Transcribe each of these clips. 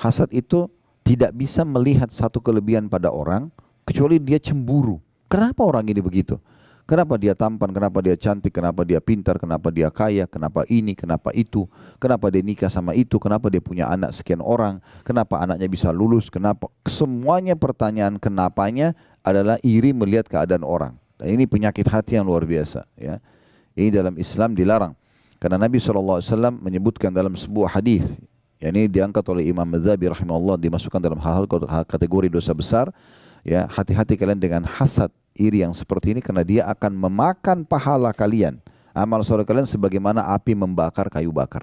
hasad itu tidak bisa melihat satu kelebihan pada orang kecuali dia cemburu. Kenapa orang ini begitu? Kenapa dia tampan, kenapa dia cantik, kenapa dia pintar, kenapa dia kaya, kenapa ini, kenapa itu, kenapa dia nikah sama itu, kenapa dia punya anak sekian orang, kenapa anaknya bisa lulus, kenapa. Semuanya pertanyaan kenapanya adalah iri melihat keadaan orang. Dan ini penyakit hati yang luar biasa. Ya. Ini dalam Islam dilarang. Karena Nabi SAW menyebutkan dalam sebuah hadis, yang ini diangkat oleh Imam Madzabi rahimahullah, dimasukkan dalam hal-hal kategori dosa besar. Ya, hati-hati kalian dengan hasad, iri yang seperti ini, karena dia akan memakan pahala kalian, amal soleh kalian sebagaimana api membakar kayu bakar.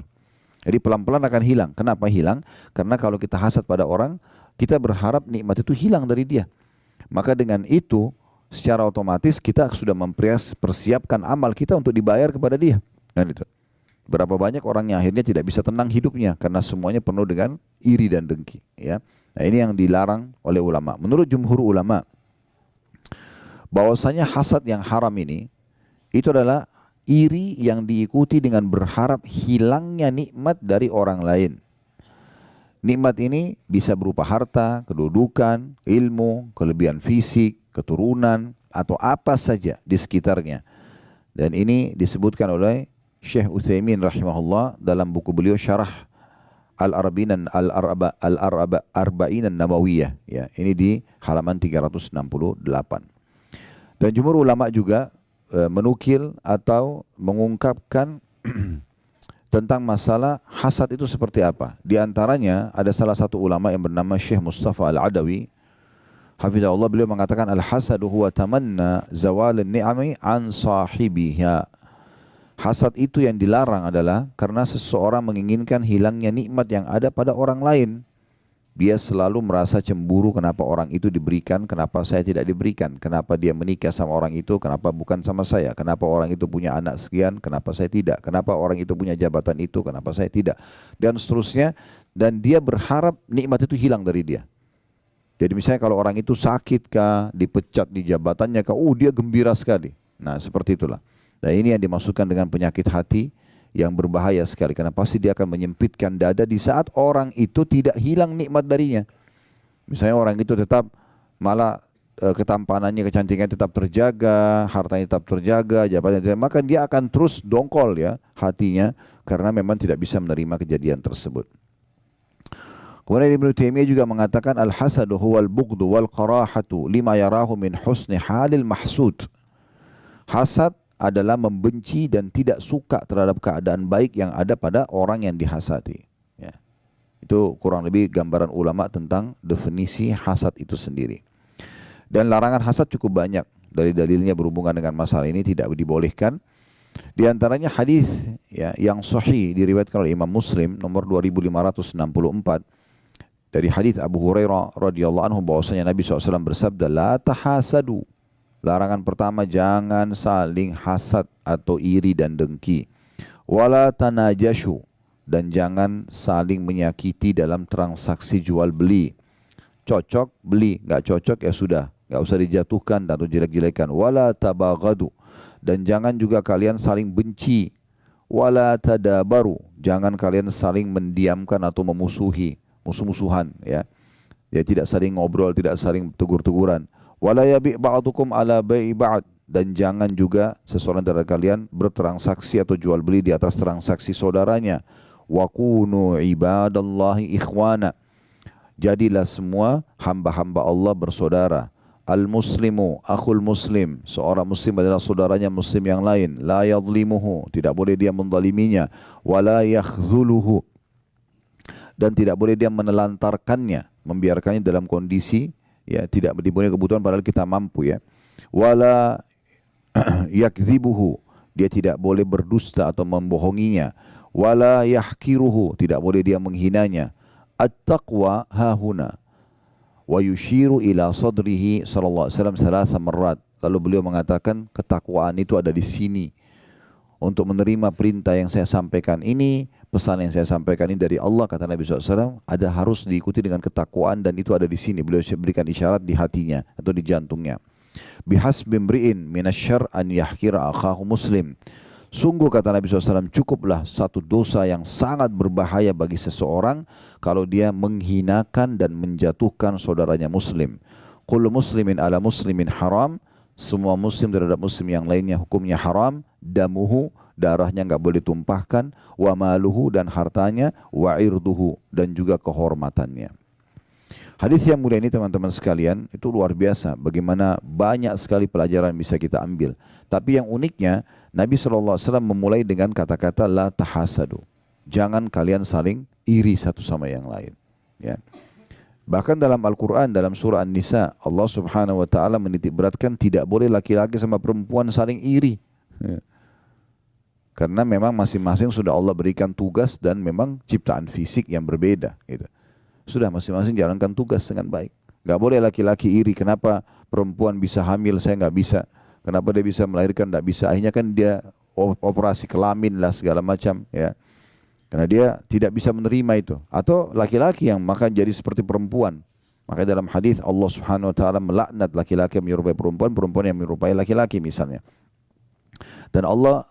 Jadi pelan-pelan akan hilang. Kenapa hilang? Karena kalau kita hasad pada orang, kita berharap nikmat itu hilang dari dia. Maka dengan itu, secara otomatis kita sudah mempersiapkan amal kita untuk dibayar kepada dia. Kan itu. Berapa banyak orang yang akhirnya tidak bisa tenang hidupnya karena semuanya penuh dengan iri dan dengki. Ya. Nah, ini yang dilarang oleh ulama. Menurut jumhur ulama, bahwasanya hasad yang haram ini itu adalah iri yang diikuti dengan berharap hilangnya nikmat dari orang lain. Nikmat ini bisa berupa harta, kedudukan, ilmu, kelebihan fisik, keturunan, atau apa saja di sekitarnya. Dan ini disebutkan oleh Syekh Utsaimin rahimahullah dalam buku beliau Syarah Al-Arba'in An-Nawawiyah. Ya, ini di halaman 368. Dan jumhur ulama juga menukil atau mengungkapkan tentang masalah hasad itu seperti apa. Di antaranya ada salah satu ulama yang bernama Syekh Mustafa Al-Adawi. Hafizahullah, beliau mengatakan al-hasadu huwa tamanna zawalin ni'ami an sahibiha. Hasad itu yang dilarang adalah karena seseorang menginginkan hilangnya nikmat yang ada pada orang lain. Dia selalu merasa cemburu kenapa orang itu diberikan, kenapa saya tidak diberikan. Kenapa dia menikah sama orang itu, kenapa bukan sama saya. Kenapa orang itu punya anak sekian, kenapa saya tidak. Kenapa orang itu punya jabatan itu, kenapa saya tidak. Dan seterusnya. Dan dia berharap nikmat itu hilang dari dia. Jadi misalnya kalau orang itu sakit kah, dipecat di jabatannya kah, dia gembira sekali. Nah seperti itulah. Nah ini yang dimaksudkan dengan penyakit hati yang berbahaya sekali. Karena pasti dia akan menyempitkan dada di saat orang itu tidak hilang nikmat darinya. Misalnya orang itu tetap malah ketampanannya, kecantikannya tetap terjaga, hartanya tetap terjaga, jabatannya tidak, maka dia akan terus dongkol ya hatinya karena memang tidak bisa menerima kejadian tersebut. Kemudian Ibnu Taimiyah juga mengatakan al-hasadu huwal bughdu wal qarahatu lima yarahu min husni halil mahsud. Hasad adalah membenci dan tidak suka terhadap keadaan baik yang ada pada orang yang dihasati. Ya. Itu kurang lebih gambaran ulama tentang definisi hasad itu sendiri. Dan larangan hasad cukup banyak. Dari dalilnya berhubungan dengan masalah ini tidak dibolehkan. Di antaranya hadis ya, yang sahih diriwayatkan oleh Imam Muslim nomor 2564. Dari hadis Abu Hurairah radhiyallahu anhu bahwasanya Nabi SAW bersabda, la tahasadu. Larangan pertama, jangan saling hasad atau iri dan dengki. Wala tanajashu, dan jangan saling menyakiti dalam transaksi jual beli. Cocok beli, nggak cocok ya sudah, nggak usah dijatuhkan atau jelek-jelekan. Wala tabaghadu, dan jangan juga kalian saling benci. Wala tadabaru, jangan kalian saling mendiamkan atau memusuhi, musuh-musuhan ya. Ya tidak saling ngobrol, tidak saling tegur-teguran. Wala yabi' ba'dukum ala bai'i ba'd, dan jangan juga seseorang dari kalian bertransaksi atau jual beli di atas transaksi saudaranya. Wa kunu ibadallahi ikhwana, jadilah semua hamba-hamba Allah bersaudara. Al-muslimu akhul muslim, seorang muslim adalah saudaranya muslim yang lain. La yadhlimuhu, tidak boleh dia menzaliminya. Wala yakhdhuluhu, dan tidak boleh dia menelantarkannya, membiarkannya dalam kondisi ya tidak dipenuhi kebutuhan padahal kita mampu ya. Wala yakdzibuhu, dia tidak boleh berdusta atau membohonginya. Wala yahkiruhu, tidak boleh dia menghinanya. At-taqwa hahuna, wa yushiru ila sadrihi sallallahu alaihi wasallam thalatha marrat. Lalu beliau mengatakan ketakwaan itu ada di sini. Untuk menerima perintah yang saya sampaikan ini, pesan yang saya sampaikan ini dari Allah, kata Nabi SAW, ada harus diikuti dengan ketakwaan, dan itu ada di sini. Beliau berikan isyarat di hatinya atau di jantungnya. Bihasbi imri'in minasyarr an yahkira akhahu muslim. Sungguh kata Nabi SAW, cukuplah satu dosa yang sangat berbahaya bagi seseorang kalau dia menghinakan dan menjatuhkan saudaranya muslim. Kullu muslimin ala muslimin haram, semua muslim terhadap muslim yang lainnya hukumnya haram, damuhu, darahnya enggak boleh tumpahkan, wa maluhu, dan hartanya, wa irduhu, dan juga kehormatannya. Hadis yang mulia ini teman-teman sekalian itu luar biasa, bagaimana banyak sekali pelajaran bisa kita ambil. Tapi yang uniknya Nabi SAW memulai dengan kata-kata la tahasadu. Jangan kalian saling iri satu sama yang lain. Ya. Bahkan dalam Al-Quran, dalam surah An-Nisa, Allah Subhanahu Wa Taala menitik beratkan tidak boleh laki-laki sama perempuan saling iri. Ya. Karena memang masing-masing sudah Allah berikan tugas dan memang ciptaan fisik yang berbeda. Gitu. Sudah masing-masing jalankan tugas dengan baik. Gak boleh laki-laki iri, kenapa perempuan bisa hamil, saya gak bisa. Kenapa dia bisa melahirkan, gak bisa. Akhirnya kan dia operasi kelamin lah segala macam. Ya. Karena dia tidak bisa menerima itu. Atau laki-laki yang maka jadi seperti perempuan. Makanya dalam hadis Allah Subhanahu Wa Taala melaknat laki-laki yang menyerupai perempuan, perempuan yang menyerupai laki-laki misalnya. Dan Allah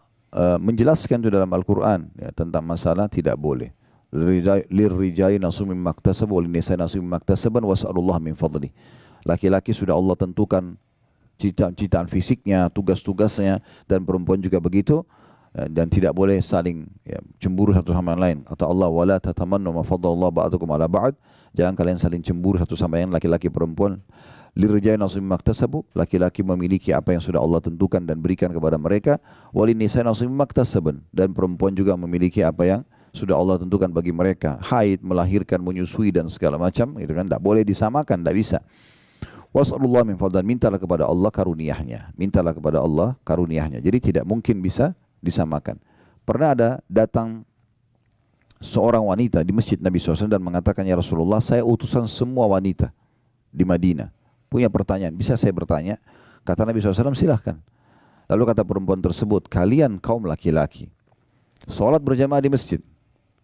menjelaskan itu dalam Al-Quran ya, tentang masalah tidak boleh. Lirrijali nasibun mimma iktasabu wa linnisa'i nasibun mimma iktasaban was'alullah min fadli. Laki-laki sudah Allah tentukan ciptaan fisiknya, tugas-tugasnya, dan perempuan juga begitu, dan tidak boleh saling ya, cemburu satu sama yang lain. Kata Allah, wala tatamannu ma faddalallahu ba'dakum ala ba'd. Jangan kalian saling cemburu satu sama yang lain, laki-laki perempuan. Lirrijali nasibun mimma iktasabu, laki-laki memiliki apa yang sudah Allah tentukan dan berikan kepada mereka. Wa linnisa'i nasibun mimma iktasaban, dan perempuan juga memiliki apa yang sudah Allah tentukan bagi mereka. Haid, melahirkan, menyusui dan segala macam, itu kan tidak boleh disamakan, tidak bisa. Was'alullah min fadlan, mintalah kepada Allah karunia-Nya. Mintalah kepada Allah karunia-Nya. Jadi tidak mungkin bisa disamakan. Pernah ada datang seorang wanita di masjid Nabi SAW dan mengatakan, ya Rasulullah, saya utusan semua wanita di Madinah. Punya pertanyaan, bisa saya bertanya? Kata Nabi SAW, silahkan. Lalu kata perempuan tersebut, kalian kaum laki-laki, sholat berjamaah di masjid.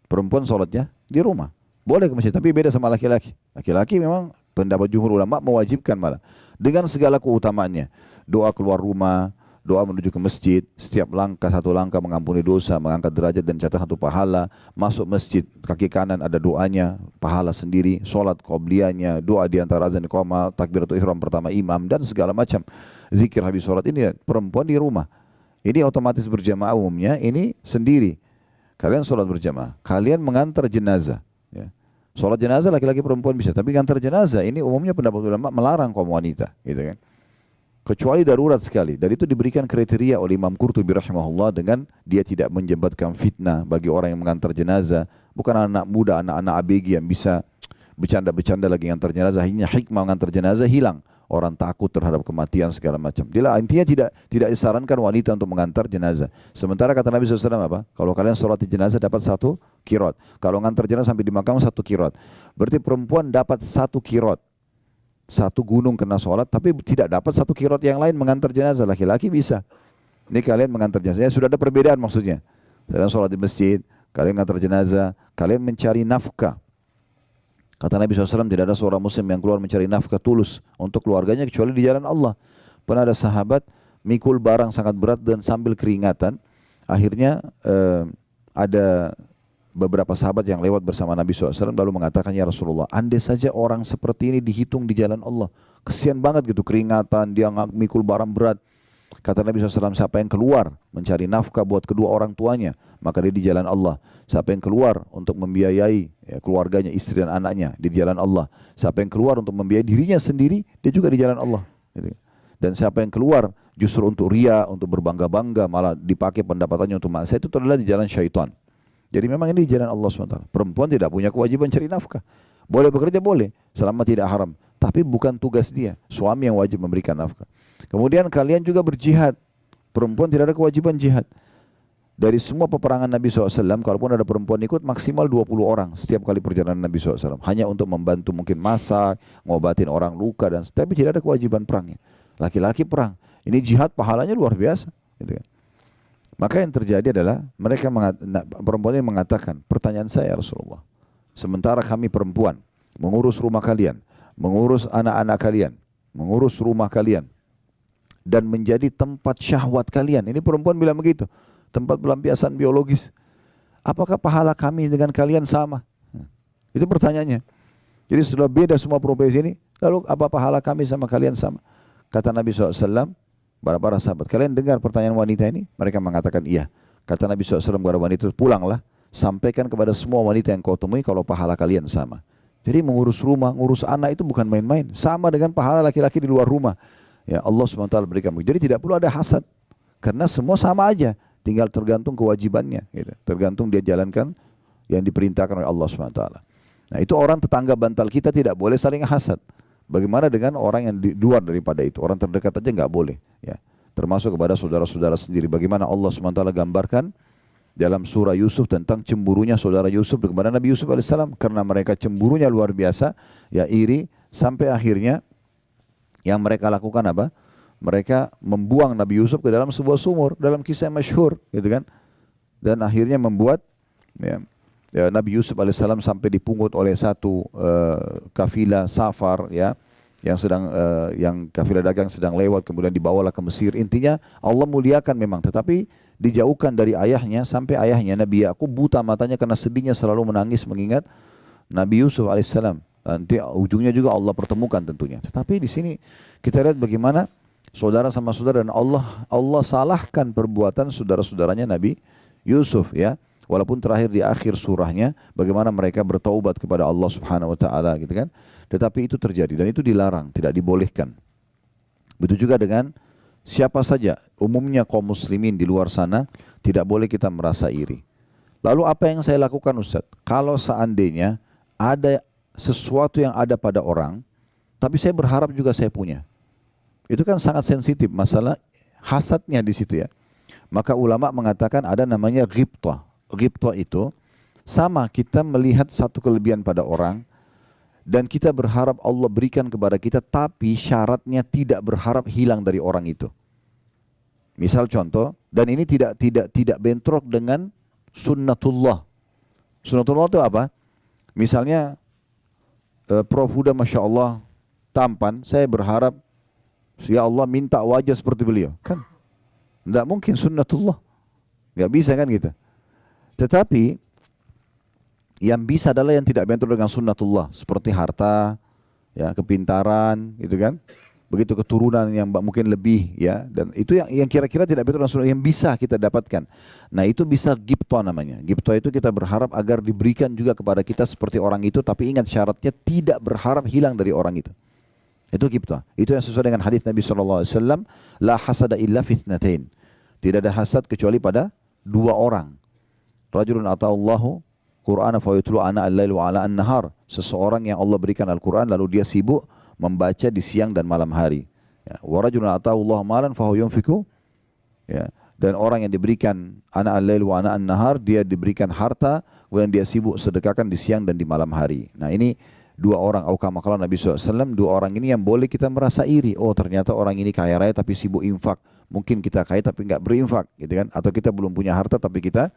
Perempuan sholatnya di rumah. Boleh ke masjid, tapi beda sama laki-laki. Laki-laki memang pendapat jumhur ulama mewajibkan malah. Dengan segala keutamaannya. Doa keluar rumah, doa menuju ke masjid, setiap langkah satu langkah mengampuni dosa, mengangkat derajat dan catat satu pahala. Masuk masjid, kaki kanan ada doanya, pahala sendiri, sholat qobliyahnya, doa di antara azan iqamah, takbiratul ihram pertama imam, dan segala macam. Zikir habis sholat ini perempuan di rumah. Ini otomatis berjamaah umumnya, ini sendiri. Kalian sholat berjamaah, kalian mengantar jenazah. Ya. Sholat jenazah laki-laki perempuan bisa, tapi mengantar jenazah ini umumnya pendapat ulama melarang kaum wanita, gitu kan? Kecuali darurat sekali. Dan itu diberikan kriteria oleh Imam Qurtubi rahimahullah dengan dia tidak menjembatkan fitnah bagi orang yang mengantar jenazah. Bukan anak muda, anak-anak ABG yang bisa bercanda-bercanda lagi mengantar jenazah. Akhirnya hikmah mengantar jenazah hilang. Orang takut terhadap kematian segala macam. Intinya tidak disarankan wanita untuk mengantar jenazah. Sementara kata Nabi SAW apa? Kalau kalian sholat di jenazah dapat 1 qiraat. Kalau mengantar jenazah sampai di makam 1 qiraat. Berarti perempuan dapat 1 qiraat. 1 gunung kena sholat, tapi tidak dapat 1 qiraat yang lain mengantar jenazah. Laki-laki bisa. Ini kalian mengantar jenazah. Ya, sudah ada perbedaan maksudnya. Kalian sholat di masjid, kalian mengantar jenazah, kalian mencari nafkah. Kata Nabi SAW, tidak ada seorang muslim yang keluar mencari nafkah tulus untuk keluarganya kecuali di jalan Allah. Pernah ada sahabat mikul barang sangat berat dan sambil keringatan. Akhirnya ada beberapa sahabat yang lewat bersama Nabi SAW lalu mengatakan, ya Rasulullah, andai saja orang seperti ini dihitung di jalan Allah. Kesian banget gitu, keringatan, dia mikul barang berat. Kata Nabi SAW, siapa yang keluar mencari nafkah buat kedua orang tuanya, maka dia di jalan Allah. Siapa yang keluar untuk membiayai keluarganya, istri dan anaknya, di jalan Allah. Siapa yang keluar untuk membiayai dirinya sendiri, dia juga di jalan Allah. Dan siapa yang keluar justru untuk ria, untuk berbangga-bangga, malah dipakai pendapatannya untuk maksiat, itu adalah di jalan syaitan. Jadi memang ini di jalan Allah SWT. Perempuan tidak punya kewajiban cari nafkah. Boleh bekerja, boleh, selama tidak haram. Tapi bukan tugas dia. Suami yang wajib memberikan nafkah. Kemudian kalian juga berjihad. Perempuan tidak ada kewajiban jihad. Dari semua peperangan Nabi SAW, kalaupun ada perempuan ikut, maksimal 20 orang setiap kali perjalanan Nabi SAW. Hanya untuk membantu mungkin masak, ngobatin orang luka, dan tapi tidak ada kewajiban perangnya. Laki-laki perang. Ini jihad pahalanya luar biasa. Gitu kan. Maka yang terjadi adalah perempuan ini mengatakan, pertanyaan saya Rasulullah, sementara kami perempuan mengurus rumah kalian, mengurus anak-anak kalian, mengurus rumah kalian, dan menjadi tempat syahwat kalian. Ini perempuan bilang begitu. tempat pelampiasan biologis. Apakah pahala kami dengan kalian sama? Itu pertanyaannya. Jadi sudah beda semua profesi ini, lalu apa pahala kami sama kalian sama? Kata Nabi SAW, para sahabat, kalian dengar pertanyaan wanita ini? Mereka mengatakan iya. Kata Nabi SAW kepada wanita itu, pulanglah, sampaikan kepada semua wanita yang kau temui kalau pahala kalian sama. Jadi mengurus rumah, ngurus anak itu bukan main-main. Sama dengan pahala laki-laki di luar rumah. Ya Allah SWT berikan. Jadi tidak perlu ada hasad. Karena semua sama aja. Tinggal tergantung kewajibannya. Gitu. Tergantung dia jalankan yang diperintahkan oleh Allah SWT. Nah itu orang tetangga bantal kita tidak boleh saling hasad. Bagaimana dengan orang yang di luar daripada itu? Orang terdekat aja nggak boleh. Ya. Termasuk kepada saudara-saudara sendiri. Bagaimana Allah SWT gambarkan dalam surah Yusuf tentang cemburunya saudara Yusuf kepada Nabi Yusuf alaihissalam, karena mereka cemburunya luar biasa, ya iri, sampai akhirnya yang mereka lakukan apa? Mereka membuang Nabi Yusuf ke dalam sebuah sumur, dalam kisah yang masyhur, gitu kan? Dan akhirnya membuat Nabi Yusuf alaihissalam sampai dipungut oleh satu kafilah safar, ya, yang kafilah dagang sedang lewat, kemudian dibawalah ke Mesir. Intinya Allah muliakan memang, tetapi dijauhkan dari ayahnya, sampai ayahnya Nabi Yakub buta matanya karena sedihnya selalu menangis mengingat Nabi Yusuf alaihissalam. Nanti ujungnya juga Allah pertemukan tentunya. Tetapi di sini kita lihat bagaimana saudara sama saudara, dan Allah salahkan perbuatan saudara-saudaranya Nabi Yusuf, ya. Walaupun terakhir di akhir surahnya bagaimana mereka bertaubat kepada Allah Subhanahu wa taala, gitu kan. Tetapi itu terjadi dan itu dilarang, tidak dibolehkan. Begitu juga dengan siapa saja, umumnya kaum muslimin di luar sana, tidak boleh kita merasa iri. Lalu apa yang saya lakukan, Ustaz? Kalau seandainya ada sesuatu yang ada pada orang, tapi saya berharap juga saya punya. Itu kan sangat sensitif masalah hasadnya di situ, ya. Maka ulama mengatakan ada namanya ghibthah. Ghibthah itu sama kita melihat satu kelebihan pada orang dan kita berharap Allah berikan kepada kita, tapi syaratnya tidak berharap hilang dari orang itu. Misal contoh, dan ini tidak bentrok dengan sunnatullah. Sunnatullah itu apa? Misalnya Prof Huda Masya Allah tampan, saya berharap ya Allah minta wajah seperti beliau. Kan? Tidak mungkin sunnatullah. Nggak bisa kan gitu. Tetapi yang bisa adalah yang tidak bentrok dengan sunnatullah, seperti harta, ya, kepintaran, gitu kan. Begitu keturunan yang mungkin lebih, ya, dan itu yang kira-kira tidak bentrok dengan sunnah, yang bisa kita dapatkan. Nah itu bisa ghibthah namanya. Ghibthah itu kita berharap agar diberikan juga kepada kita seperti orang itu, tapi ingat syaratnya tidak berharap hilang dari orang itu. Itu ghibthah. Itu yang sesuai dengan hadis Nabi SAW, la hasada illa fitnatain. Tidak ada hasad kecuali pada dua orang. Rajulun ata'allahu Qur'ana fa yutlu ana al-lail wa ala an-nahar. Seseorang yang Allah berikan Al-Quran lalu dia sibuk membaca di siang dan malam hari. Ya. Wa rajulun ata'allahu malan fa huwa yunfiqu. Ya. Dan orang yang diberikan ana al-lail wa ana an-nahar, dia diberikan harta kemudian dia sibuk sedekahkan di siang dan di malam hari. Nah ini dua orang, kama qala Nabi SAW, dua orang ini yang boleh kita merasa iri. Oh ternyata orang ini kaya raya tapi sibuk infak. Mungkin kita kaya tapi enggak berinfak, gitu kan? Atau kita belum punya harta tapi kita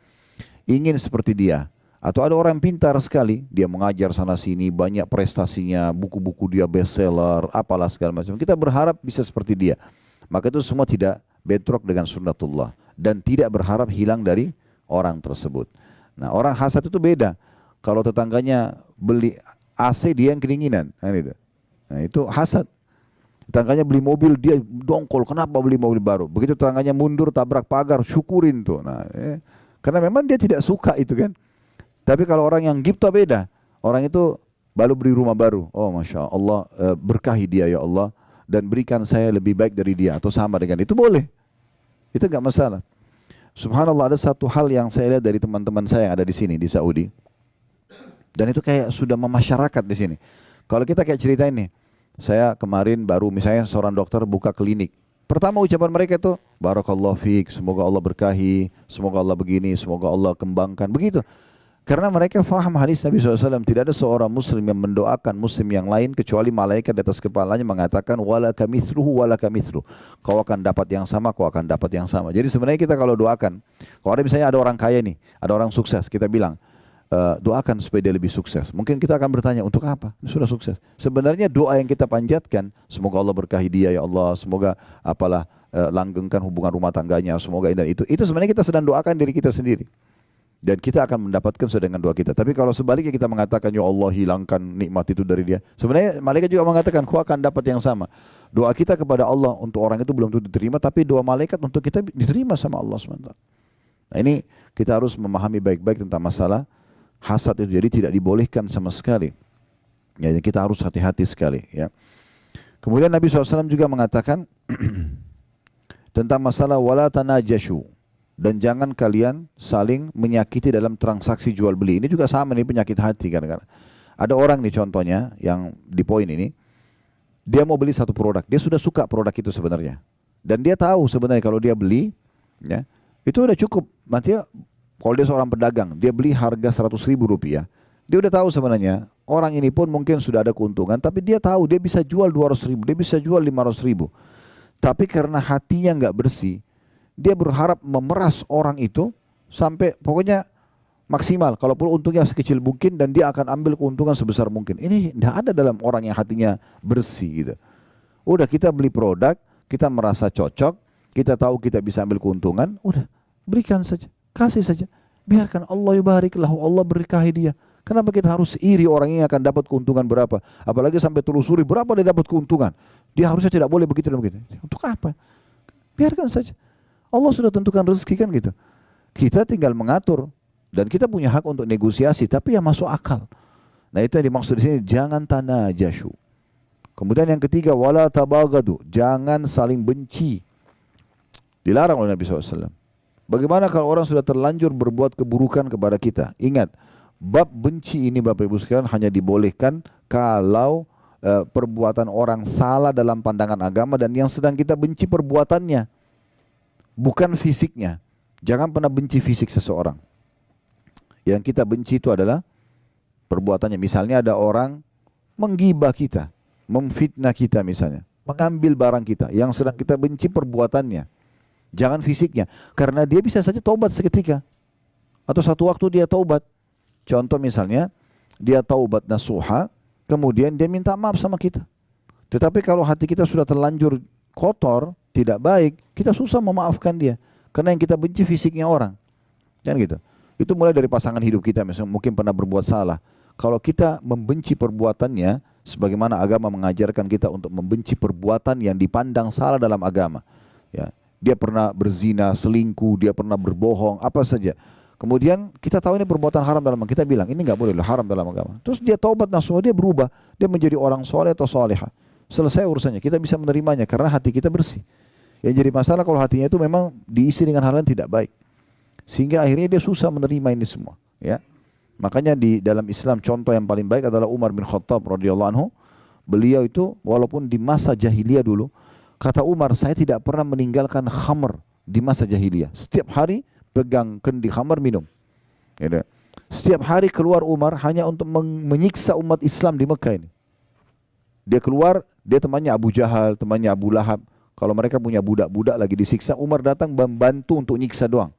ingin seperti dia. Atau ada orang pintar sekali, dia mengajar sana sini, banyak prestasinya, buku-buku dia bestseller, apalah segala macam. Kita berharap bisa seperti dia. Maka itu semua tidak bentrok dengan sunnatullah dan tidak berharap hilang dari orang tersebut. Nah, orang hasad itu beda. Kalau tetangganya beli AC, dia yang kedinginan. Nah, itu hasad. Tetangganya beli mobil, dia dongkol, kenapa beli mobil baru? Begitu tetangganya mundur, tabrak pagar, syukurin tuh. Nah, karena memang dia tidak suka itu kan. Tapi kalau orang yang ghibthah beda. Orang itu baru beli rumah baru. Oh Masya Allah, berkahi dia ya Allah. Dan berikan saya lebih baik dari dia. Atau sama dengan itu boleh. Itu enggak masalah. Subhanallah, ada satu hal yang saya lihat dari teman-teman saya yang ada di sini, di Saudi. Dan itu kayak sudah memasyarakat di sini. Kalau kita kayak cerita ini. Saya kemarin baru misalnya seorang dokter buka klinik. Pertama ucapan mereka itu, Barakallahu fiik, semoga Allah berkahi, semoga Allah begini, semoga Allah kembangkan. Begitu. Karena mereka faham hadis Nabi SAW, tidak ada seorang muslim yang mendoakan muslim yang lain kecuali malaikat di atas kepalanya mengatakan walaka mithluhu walaka mithluh. Kau akan dapat yang sama, kau akan dapat yang sama. Jadi sebenarnya kita kalau doakan, kalau ada misalnya ada orang kaya nih, ada orang sukses, kita bilang doakan supaya dia lebih sukses. Mungkin kita akan bertanya untuk apa? Sudah sukses. Sebenarnya doa yang kita panjatkan, semoga Allah berkahi dia ya Allah, semoga apalah langgengkan hubungan rumah tangganya, semoga ini dan itu sebenarnya kita sedang doakan diri kita sendiri. Dan kita akan mendapatkan sesuai dengan doa kita. Tapi kalau sebaliknya kita mengatakan, ya Allah hilangkan nikmat itu dari dia. Sebenarnya malaikat juga mengatakan, kau akan dapat yang sama. Doa kita kepada Allah untuk orang itu belum tentu diterima, tapi doa malaikat untuk kita diterima sama Allah SWT. Nah ini kita harus memahami baik-baik tentang masalah hasad itu. Jadi tidak dibolehkan sama sekali. Ya, kita harus hati-hati sekali. Ya. Kemudian Nabi SAW juga mengatakan tentang masalah wala tanajashu. Dan jangan kalian saling menyakiti dalam transaksi jual beli. Ini juga sama nih penyakit hati kadang-kadang. Ada orang nih contohnya yang di poin ini, dia mau beli satu produk, dia sudah suka produk itu sebenarnya. Dan dia tahu sebenarnya kalau dia beli, ya, itu udah cukup. Nanti kalau dia seorang pedagang, dia beli harga 100.000 rupiah. Dia udah tahu sebenarnya, orang ini pun mungkin sudah ada keuntungan, tapi dia tahu dia bisa jual 200.000, dia bisa jual 500.000. Tapi karena hatinya nggak bersih, dia berharap memeras orang itu sampai pokoknya maksimal. Kalaupun untungnya sekecil mungkin dan dia akan ambil keuntungan sebesar mungkin. Ini tidak ada dalam orang yang hatinya bersih gitu. Udah kita beli produk, kita merasa cocok, kita tahu kita bisa ambil keuntungan, udah berikan saja, kasih saja. Biarkan Allah yubarik lahu, Allah berkahi dia. Kenapa kita harus iri orang yang akan dapat keuntungan berapa? Apalagi sampai telusuri berapa dia dapat keuntungan. Dia harusnya tidak boleh begitu dan begitu. Untuk apa? Biarkan saja. Allah sudah tentukan rezeki kan gitu. Kita tinggal mengatur dan kita punya hak untuk negosiasi, tapi yang masuk akal. Nah itu yang dimaksud di sini, jangan tanajashu. Kemudian yang ketiga, wala tabagadu, jangan saling benci. Dilarang oleh Nabi SAW. Bagaimana kalau orang sudah terlanjur berbuat keburukan kepada kita? Ingat, bab benci ini Bapak Ibu sekalian hanya dibolehkan kalau perbuatan orang salah dalam pandangan agama dan yang sedang kita benci perbuatannya. Bukan fisiknya. Jangan pernah benci fisik seseorang. Yang kita benci itu adalah perbuatannya. Misalnya ada orang menggibah kita, memfitnah kita misalnya, mengambil barang kita. Yang sedang kita benci perbuatannya. Jangan fisiknya. Karena dia bisa saja taubat seketika. Atau satu waktu dia taubat. Contoh misalnya, dia taubat nasuha, kemudian dia minta maaf sama kita. Tetapi kalau hati kita sudah terlanjur kotor, tidak baik, kita susah memaafkan dia. Karena yang kita benci fisiknya orang. Kan gitu. Itu mulai dari pasangan hidup kita, misalnya mungkin pernah berbuat salah. Kalau kita membenci perbuatannya, sebagaimana agama mengajarkan kita untuk membenci perbuatan yang dipandang salah dalam agama. Ya, dia pernah berzina, selingkuh, dia pernah berbohong, apa saja. Kemudian kita tahu ini perbuatan haram dalam agama, kita bilang ini nggak boleh, haram dalam agama. Terus dia taubat nasuha, dia berubah, dia menjadi orang soleh atau soleha. Selesai urusannya, kita bisa menerimanya karena hati kita bersih. Yang jadi masalah kalau hatinya itu memang diisi dengan hal yang tidak baik. Sehingga akhirnya dia susah menerima ini semua. Ya. Makanya di dalam Islam contoh yang paling baik adalah Umar bin Khattab radhiyallahu anhu. Beliau itu walaupun di masa jahiliyah dulu, kata Umar, saya tidak pernah meninggalkan khamr di masa jahiliyah. Setiap hari pegang kendi khamr minum. Ya. Setiap hari keluar Umar hanya untuk menyiksa umat Islam di Mekah ini. Dia keluar, dia temannya Abu Jahal, temannya Abu Lahab. Kalau mereka punya budak-budak lagi disiksa, Umar datang membantu untuk nyiksa doang.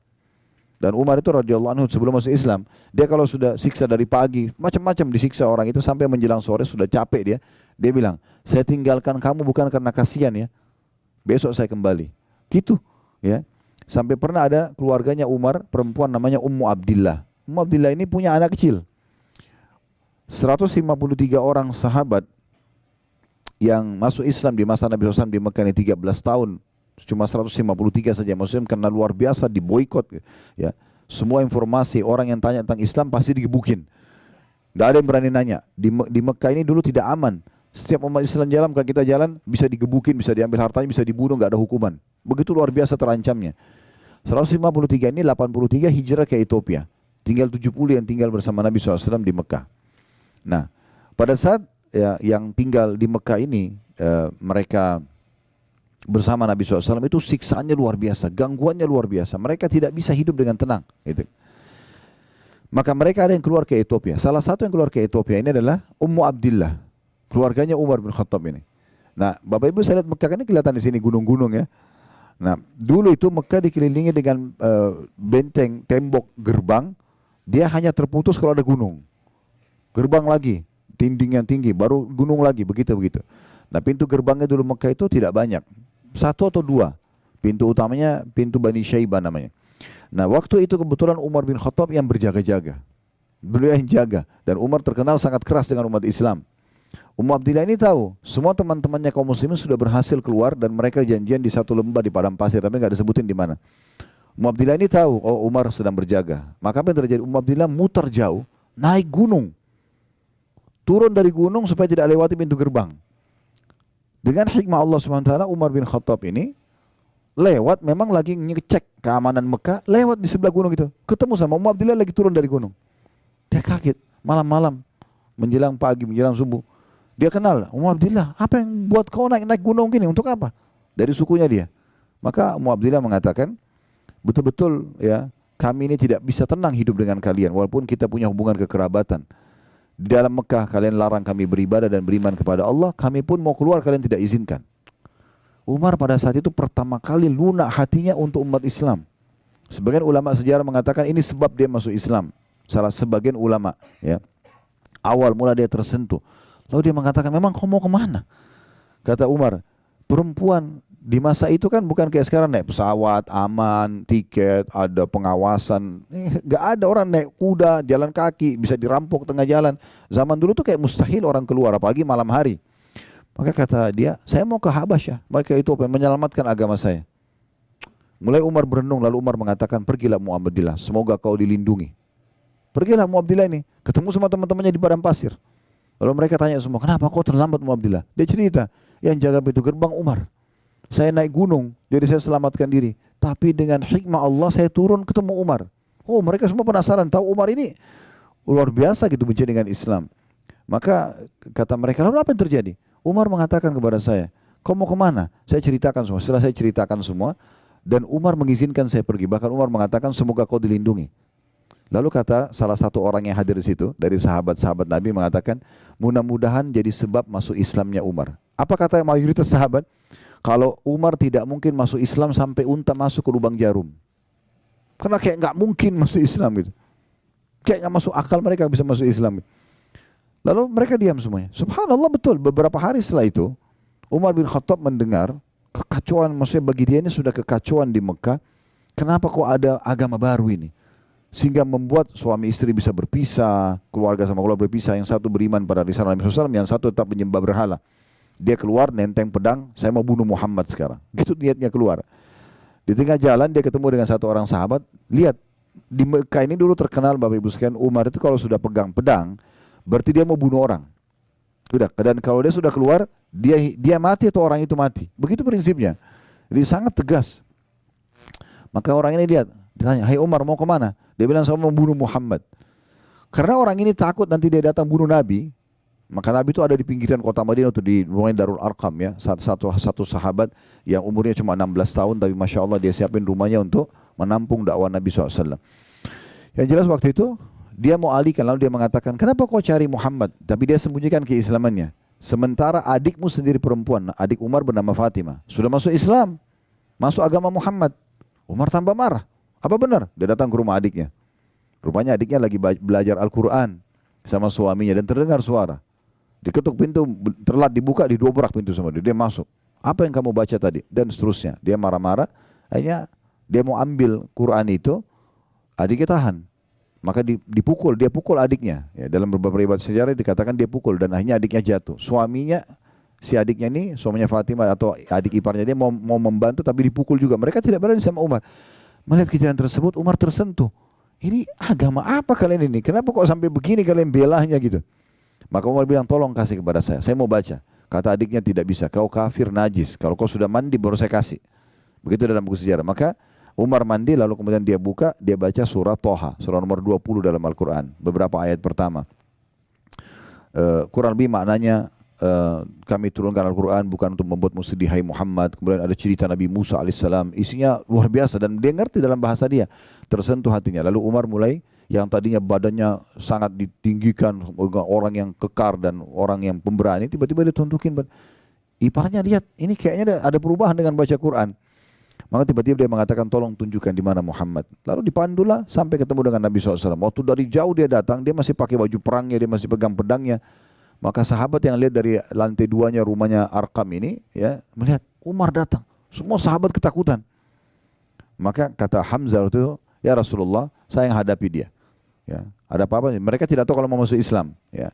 Dan Umar itu radhiyallahu anhu sebelum masuk Islam, dia kalau sudah siksa dari pagi, macam-macam disiksa orang itu sampai menjelang sore sudah capek dia. Dia bilang, saya tinggalkan kamu bukan karena kasihan ya, besok saya kembali. Gitu, ya. Sampai pernah ada keluarganya Umar, perempuan namanya Ummu Abdillah. Ummu Abdillah ini punya anak kecil. 153 orang sahabat yang masuk Islam di masa Nabi SAW di Mekah ini 13 tahun, cuma 153 saja Muslim karena luar biasa diboikot. Ya. Semua informasi orang yang tanya tentang Islam pasti digebukin. Tidak ada yang berani nanya. Di Mekah ini dulu tidak aman. Setiap umat Islam jalan, kalau kita jalan bisa digebukin, bisa diambil hartanya, bisa dibunuh, nggak ada hukuman. Begitu luar biasa terancamnya. 153 ini 83 hijrah ke Ethiopia. Tinggal 70 yang tinggal bersama Nabi SAW di Mekah. Nah, pada saat ya, yang tinggal di Mekah ini mereka bersama Nabi SAW itu siksaannya luar biasa, gangguannya luar biasa. Mereka tidak bisa hidup dengan tenang. Gitu. Maka mereka ada yang keluar ke Ethiopia. Salah satu yang keluar ke Ethiopia ini adalah Ummu Abdillah, keluarganya Umar bin Khattab ini. Nah, Bapak Ibu saya lihat Mekah ini kelihatan di sini gunung-gunung ya. Nah, dulu itu Mekah dikelilingi dengan benteng, tembok, gerbang. Dia hanya terputus kalau ada gunung. Gerbang lagi, dinding yang tinggi, baru gunung lagi, begitu-begitu. Nah, pintu gerbangnya dulu Mekah itu tidak banyak. 1 atau 2. Pintu utamanya pintu Bani Syaibah namanya. Nah, waktu itu kebetulan Umar bin Khattab yang berjaga-jaga. Beliau yang jaga. Dan Umar terkenal sangat keras dengan umat Islam. Ummu Abdillah ini tahu, semua teman-temannya kaum muslimin sudah berhasil keluar dan mereka janjian di satu lembah di padang pasir, tapi nggak disebutin di mana. Ummu Abdillah ini tahu, oh Umar sedang berjaga. Maka apa yang terjadi? Ummu Abdillah muter jauh, naik gunung. Turun dari gunung supaya tidak lewati pintu gerbang. Dengan hikmah Allah SWT, Umar bin Khattab ini lewat, memang lagi ngecek keamanan Mekah, lewat di sebelah gunung itu. Ketemu sama Ummu Abdillah lagi turun dari gunung. Dia kaget, malam-malam, menjelang pagi, menjelang subuh. Dia kenal, Ummu Abdillah, apa yang buat kau naik gunung gini, untuk apa? Dari sukunya dia. Maka Ummu Abdillah mengatakan, betul-betul ya, kami ini tidak bisa tenang hidup dengan kalian, walaupun kita punya hubungan kekerabatan. Di dalam Mekah kalian larang kami beribadah dan beriman kepada Allah, kami pun mau keluar kalian tidak izinkan. Umar pada saat itu pertama kali lunak hatinya untuk umat Islam. Sebagian ulama sejarah mengatakan ini sebab dia masuk Islam. Salah sebagian ulama, ya. Awal mula dia tersentuh. Lalu dia mengatakan, memang kau mau kemana? Kata Umar, perempuan di masa itu kan bukan kayak sekarang naik pesawat, aman, tiket, ada pengawasan. Gak ada, orang naik kuda, jalan kaki, bisa dirampok tengah jalan. Zaman dulu tuh kayak mustahil orang keluar, apalagi malam hari. Maka kata dia, saya mau ke Habasyah. Maka itu menyelamatkan agama saya. Mulai Umar berenung, lalu Umar mengatakan, pergilah Ummu Abdillah, semoga kau dilindungi. Pergilah Ummu Abdillah ini, ketemu sama teman-temannya di padang pasir. Lalu mereka tanya semua, kenapa kau terlambat Ummu Abdillah? Dia cerita, yang jaga pintu gerbang Umar. Saya naik gunung, jadi saya selamatkan diri. Tapi dengan hikmah Allah saya turun ketemu Umar. Oh, mereka semua penasaran, tahu Umar ini luar biasa gitu benci dengan Islam. Maka kata mereka, lalu apa yang terjadi? Umar mengatakan kepada saya, kau mau kemana? Saya ceritakan semua. Setelah saya ceritakan semua, dan Umar mengizinkan saya pergi. Bahkan Umar mengatakan, semoga kau dilindungi. Lalu kata salah satu orang yang hadir di situ, dari sahabat-sahabat Nabi mengatakan, mudah-mudahan jadi sebab masuk Islamnya Umar. Apa kata mayoritas sahabat? Kalau Umar tidak mungkin masuk Islam sampai unta masuk ke lubang jarum. Karena kayak nggak mungkin masuk Islam gitu. Kayak nggak masuk akal mereka bisa masuk Islam. Lalu mereka diam semuanya. Subhanallah, betul. Beberapa hari setelah itu, Umar bin Khattab mendengar kekacauan, maksudnya bagi dia ini sudah kekacauan di Mekah. Kenapa kok ada agama baru ini? Sehingga membuat suami istri bisa berpisah, keluarga sama keluarga berpisah. Yang satu beriman pada risalah Nabi SAW, yang satu tetap menyembah berhala. Dia keluar nenteng pedang, saya mau bunuh Muhammad sekarang. Gitu niatnya keluar. Di tengah jalan dia ketemu dengan satu orang sahabat. Lihat, di Mekah ini dulu terkenal Bapak Ibu sekalian, Umar itu kalau sudah pegang pedang, berarti dia mau bunuh orang. Sudah. Dan kalau dia sudah keluar, dia mati atau orang itu mati. Begitu prinsipnya. Jadi sangat tegas. Maka orang ini lihat, ditanya, hai Umar mau kemana? Dia bilang, saya mau bunuh Muhammad. Karena orang ini takut nanti dia datang bunuh Nabi. Maka Nabi itu ada di pinggiran kota Madinah, itu di rumahnya Darul Arqam ya. Satu sahabat yang umurnya cuma 16 tahun, tapi Masya Allah dia siapin rumahnya untuk menampung dakwah Nabi SAW. Yang jelas waktu itu, dia mau alihkan, lalu dia mengatakan, kenapa kau cari Muhammad? Tapi dia sembunyikan keislamannya. Sementara adikmu sendiri perempuan, adik Umar bernama Fatimah, sudah masuk Islam, masuk agama Muhammad. Umar tambah marah. Apa benar? Dia datang ke rumah adiknya. Rupanya adiknya lagi belajar Al-Quran sama suaminya dan terdengar suara. Diketuk pintu, terlat dibuka, didobrak pintu sama dia. Dia masuk. Apa yang kamu baca tadi? Dan seterusnya. Dia marah-marah. Akhirnya dia mau ambil Quran itu, adiknya tahan. Maka dipukul, dia pukul adiknya. Ya, dalam beberapa riwayat sejarah dikatakan dia pukul dan akhirnya adiknya jatuh. Suaminya, si adiknya ini, suaminya Fatimah atau adik iparnya dia mau membantu tapi dipukul juga. Mereka tidak berani sama Umar. Melihat kejadian tersebut, Umar tersentuh. Ini agama apa kalian ini? Kenapa kok sampai begini kalian belahnya gitu? Maka Umar bilang, tolong kasih kepada saya mau baca. Kata adiknya, tidak bisa, kau kafir najis. Kalau kau sudah mandi baru saya kasih. Begitu dalam buku sejarah. Maka Umar mandi lalu kemudian dia buka, dia baca surah Toha, surah nomor 20 dalam Al-Quran. Beberapa ayat pertama. Kurang lebih maknanya, kami turunkan Al-Quran bukan untuk membuatmu sedih hai Muhammad. Kemudian ada cerita Nabi Musa alaihissalam, isinya luar biasa dan dia ngerti dalam bahasa dia. Tersentuh hatinya. Lalu Umar mulai, yang tadinya badannya sangat ditinggikan, orang yang kekar dan orang yang pemberani, tiba-tiba dia tuntukin iparnya, lihat ini kayaknya ada perubahan dengan baca Quran. Maka tiba-tiba dia mengatakan, tolong tunjukkan di mana Muhammad. Lalu dipandulah sampai ketemu dengan Nabi SAW. Waktu dari jauh dia datang, dia masih pakai baju perangnya, dia masih pegang pedangnya. Maka sahabat yang lihat dari lantai 2-nya rumahnya Arqam ini, ya melihat Umar datang. Semua sahabat ketakutan. Maka kata Hamzah itu, ya Rasulullah, saya yang hadapi dia. Ya, ada apa-apa? Mereka tidak tahu kalau mau masuk Islam. Ya.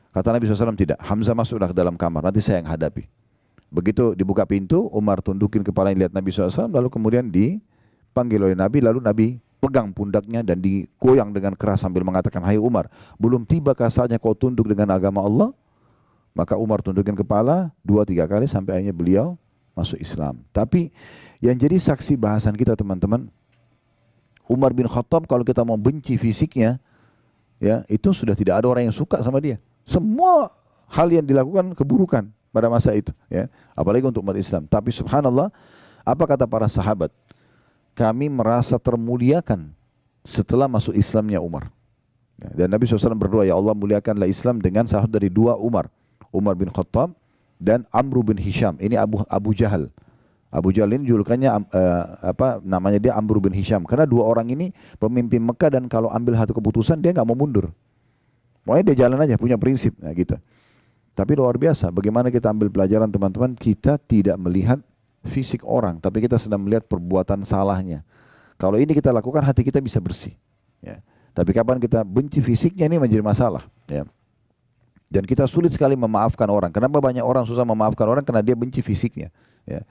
Kata Nabi SAW tidak. Hamzah masuklah ke dalam kamar. Nanti saya yang hadapi. Begitu dibuka pintu, Umar tundukin kepalanya lihat Nabi SAW. Lalu kemudian dipanggil oleh Nabi. Lalu Nabi pegang pundaknya dan digoyang dengan keras sambil mengatakan, hai Umar, belum tibakah saatnya kau tunduk dengan agama Allah? Maka Umar tundukin kepala 2-3 kali sampai akhirnya beliau masuk Islam. Tapi yang jadi saksi bahasan kita teman-teman, Umar bin Khattab kalau kita mau benci fisiknya, ya itu sudah tidak ada orang yang suka sama dia. Semua hal yang dilakukan keburukan pada masa itu, ya. Apalagi untuk umat Islam. Tapi subhanallah, apa kata para sahabat? Kami merasa termuliakan setelah masuk Islamnya Umar. Ya, dan Nabi SAW berdoa, ya Allah muliakanlah Islam dengan salah satu dari 2 Umar. Umar bin Khattab dan Amr bin Hisham. Ini Abu Jahal. Abu Jahal ini julukannya namanya dia Amr bin Hisham. Karena 2 orang ini pemimpin Mekah dan kalau ambil satu keputusan dia nggak mau mundur. Pokoknya dia jalan aja, punya prinsip, nah gitu. Tapi luar biasa, bagaimana kita ambil pelajaran teman-teman, kita tidak melihat fisik orang, tapi kita sedang melihat perbuatan salahnya. Kalau ini kita lakukan, hati kita bisa bersih. Ya. Tapi kapan kita benci fisiknya, ini menjadi masalah. Ya. Dan kita sulit sekali memaafkan orang. Kenapa banyak orang susah memaafkan orang? Karena dia benci fisiknya. Ya.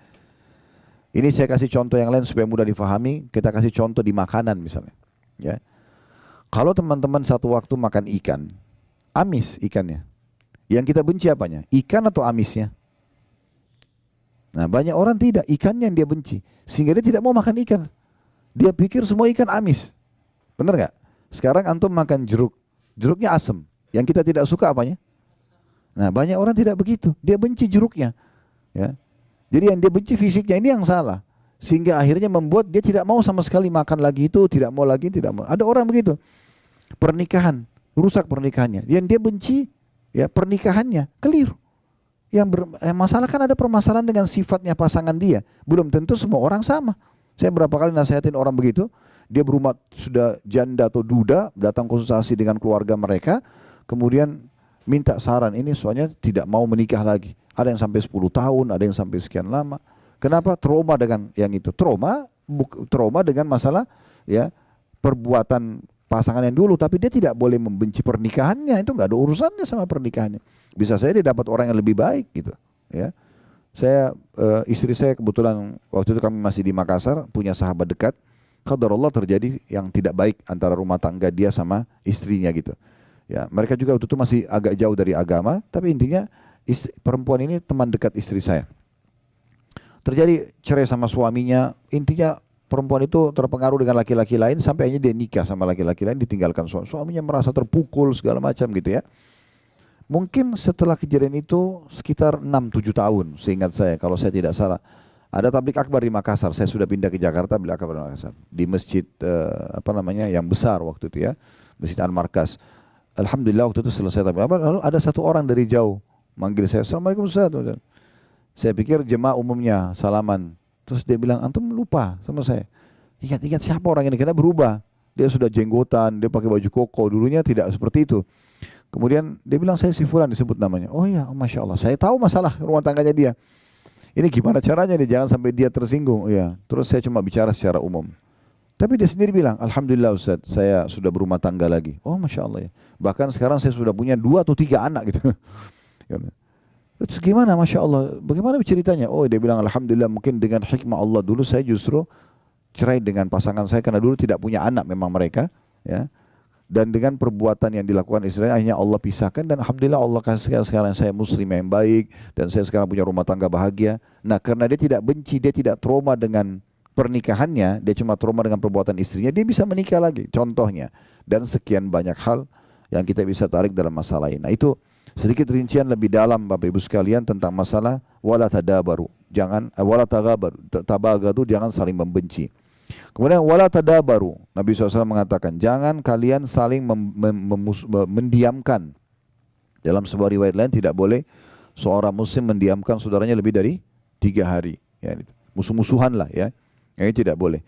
Ini saya kasih contoh yang lain supaya mudah difahami. Kita kasih contoh di makanan misalnya. Ya. Kalau teman-teman satu waktu makan ikan, amis ikannya. Yang kita benci apanya? Ikan atau amisnya? Nah banyak orang tidak, ikannya yang dia benci. Sehingga dia tidak mau makan ikan. Dia pikir semua ikan amis. Benar nggak? Sekarang antum makan jeruk. Jeruknya asam. Yang kita tidak suka apanya? Nah banyak orang tidak begitu. Dia benci jeruknya. Ya. Jadi yang dia benci fisiknya ini yang salah. Sehingga akhirnya membuat dia tidak mau sama sekali makan lagi itu. Tidak mau lagi, tidak mau. Ada orang begitu. Pernikahan. Rusak pernikahannya. Yang dia benci, ya pernikahannya keliru. Masalah kan ada permasalahan dengan sifatnya pasangan dia. Belum tentu semua orang sama. Saya berapa kali nasihatin orang begitu. Dia berumah sudah janda atau duda, datang konsultasi dengan keluarga mereka. Kemudian minta saran, ini soalnya tidak mau menikah lagi. Ada yang sampai 10 tahun, ada yang sampai sekian lama. Kenapa? Trauma dengan yang itu. Trauma dengan masalah ya perbuatan pasangan yang dulu, tapi dia tidak boleh membenci pernikahannya. Itu nggak ada urusannya sama pernikahannya. Bisa saja dia dapat orang yang lebih baik gitu. Ya, istri saya kebetulan waktu itu kami masih di Makassar, punya sahabat dekat. Qadarullah terjadi yang tidak baik antara rumah tangga dia sama istrinya gitu. Ya, mereka juga waktu itu masih agak jauh dari agama, tapi intinya perempuan ini teman dekat istri saya. Terjadi cerai sama suaminya, intinya perempuan itu terpengaruh dengan laki-laki lain sampai akhirnya dia nikah sama laki-laki lain, ditinggalkan suaminya, merasa terpukul segala macam gitu ya. Mungkin setelah kejadian itu sekitar 6-7 tahun, seingat saya kalau saya tidak salah. Ada tablik akbar di Makassar, saya sudah pindah ke Jakarta, tablik akbar di Makassar. Di masjid yang besar waktu itu ya, Masjid Al-Markas. Alhamdulillah waktu itu selesai tablik akbar, lalu ada satu orang dari jauh manggil saya, Assalamualaikum Ustaz. Saya pikir jemaah umumnya salaman. Terus dia bilang, antum lupa sama saya. Ingat-ingat siapa orang ini, karena berubah. Dia sudah jenggotan, dia pakai baju koko, dulunya tidak seperti itu. Kemudian dia bilang, saya si Fulan, disebut namanya. Oh ya, Masya Allah, saya tahu masalah rumah tangganya dia. Ini gimana caranya nih, jangan sampai dia tersinggung. Ya. Terus saya cuma bicara secara umum. Tapi dia sendiri bilang, Alhamdulillah Ustaz, saya sudah berumah tangga lagi. Oh Masya Allah ya. Bahkan sekarang saya sudah punya 2 atau 3 anak gitu. Terus gimana Masya Allah, bagaimana ceritanya? Oh dia bilang, Alhamdulillah mungkin dengan hikmah Allah dulu saya justru cerai dengan pasangan saya karena dulu tidak punya anak memang mereka. Ya. Dan dengan perbuatan yang dilakukan istrinya akhirnya Allah pisahkan, dan alhamdulillah Allah kasih sekarang saya muslim yang baik dan saya sekarang punya rumah tangga bahagia. Nah karena dia tidak benci, dia tidak trauma dengan pernikahannya, dia cuma trauma dengan perbuatan istrinya, dia bisa menikah lagi contohnya. Dan sekian banyak hal yang kita bisa tarik dalam masalah ini. Nah itu sedikit rincian lebih dalam Bapak Ibu sekalian tentang masalah wala tadabaru, jangan wala tabagadu, jangan saling membenci. Kemudian wala tadabaru, Nabi SAW mengatakan jangan kalian saling mendiamkan. Dalam sebuah riwayat lain tidak boleh seorang muslim mendiamkan saudaranya lebih dari 3 hari. Ya, musuh-musuhan lah ya. Ini tidak boleh.